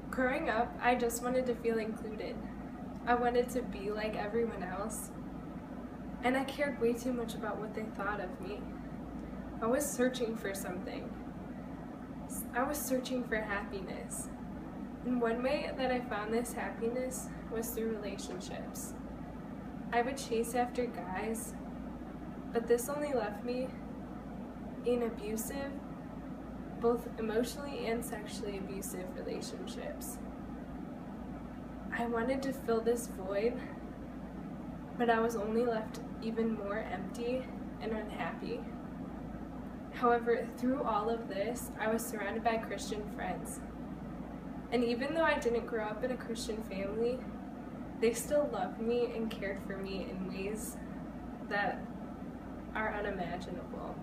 Growing up, I just wanted to feel included. I wanted to be like everyone else, and I cared way too much about what they thought of me. I was searching for something. I was searching for happiness. And one way that I found this happiness was through relationships. I would chase after guys, but this only left me in abusive, both emotionally and sexually abusive relationships. I wanted to fill this void, but I was only left even more empty and unhappy. However, through all of this, I was surrounded by Christian friends. And even though I didn't grow up in a Christian family, they still loved me and cared for me in ways that are unimaginable.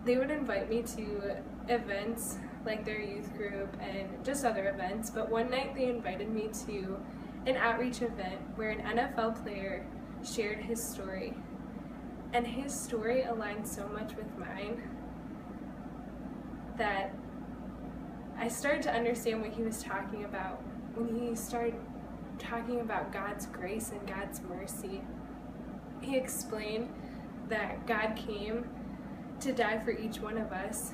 They would invite me to events like their youth group and just other events, but one night they invited me to an outreach event where an NFL player shared his story. And his story aligned so much with mine that I started to understand what he was talking about when he started talking about God's grace and God's mercy. He explained that God came to die for each one of us,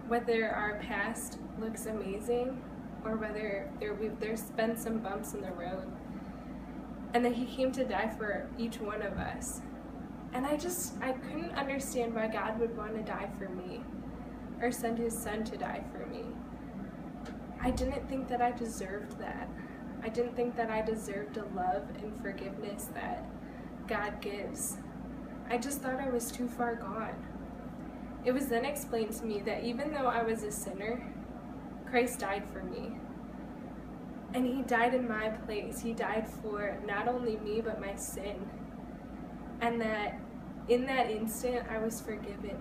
whether our past looks amazing or whether there's been some bumps in the road, and that he came to die for each one of us. And I couldn't understand why God would want to die for me or send his son to die for me. I didn't think that I deserved that. I didn't think that I deserved the love and forgiveness that God gives. I just thought I was too far gone. It was then explained to me that even though I was a sinner, Christ died for me. And he died in my place. He died for not only me, but my sin. And that in that instant, I was forgiven.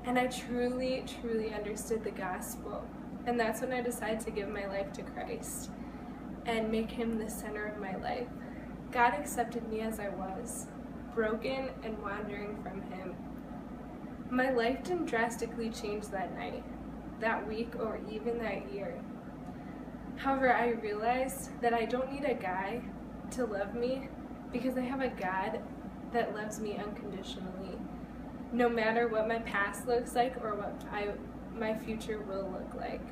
And I truly, truly understood the gospel. And that's when I decided to give my life to Christ and make him the center of my life. God accepted me as I was, broken and wandering from him. My life didn't drastically change that night, that week, or even that year. However, I realized that I don't need a guy to love me because I have a God that loves me unconditionally, no matter what my past looks like or what my future will look like.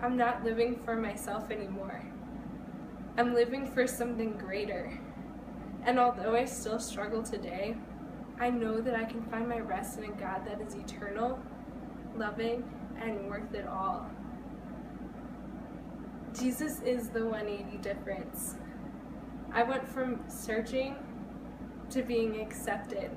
I'm not living for myself anymore. I'm living for something greater. And although I still struggle today, I know that I can find my rest in a God that is eternal, loving, and worth it all. Jesus is the 180 difference. I went from searching to being accepted.